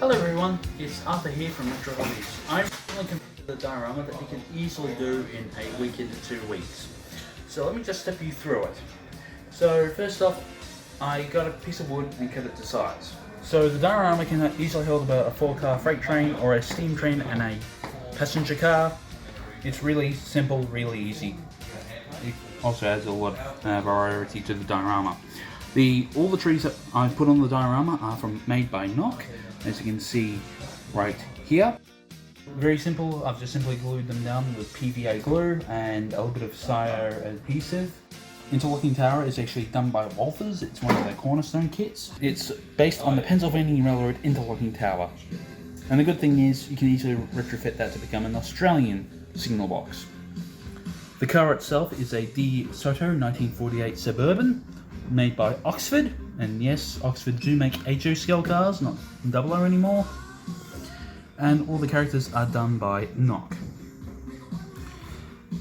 Hello everyone, it's Arthur here from Retro Hobbies. I'm really convinced of the diorama that you can easily do in a weekend to 2 weeks. So let me just step you through it. So first off, I got a piece of wood and cut it to size. So the diorama can easily hold about a 4-car freight train or a steam train and a passenger car. It's really simple, really easy. It also adds a lot of variety to the diorama. All the trees that I put on the diorama are made by Noch, as you can see right here. Very simple, I've just simply glued them down with PVA glue and a little bit of Sire adhesive. Interlocking Tower is actually done by Walthers. It's one of their cornerstone kits. It's based on the Pennsylvania Railroad Interlocking Tower. And the good thing is you can easily retrofit that to become an Australian signal box. The car itself is a De Soto 1948 Suburban, made by Oxford. And yes, Oxford do make HO scale cars, not 00 anymore. And all the characters are done by Noch.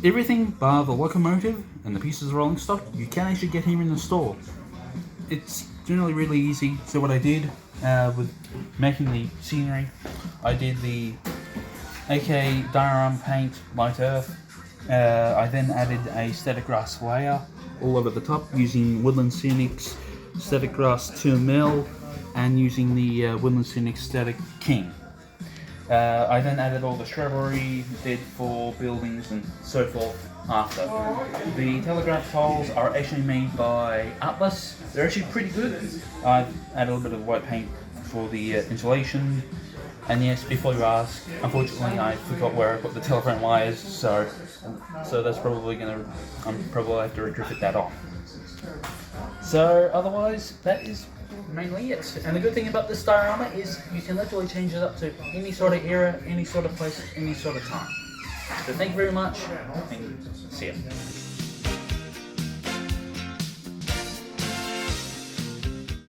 Everything bar the locomotive and the pieces of rolling stock you can actually get here in the store. It's generally really easy. So what I did with making the scenery, I did the AK diorama paint light earth. I then added a static grass layer all over the top using Woodland Scenics static grass 2mm and using the Woodland Scenics static king. I then added all the shrubbery, bed for buildings and so forth after. The telegraph poles are actually made by Atlas. They're actually pretty good. I've added a little bit of white paint for the insulation. And yes, before you ask, unfortunately I forgot where I put the telephone wires, so that's probably I'm probably have to retrofit that off. So otherwise, that is mainly it. And the good thing about this diorama is you can literally change it up to any sort of era, any sort of place, any sort of time. So thank you very much, and see ya.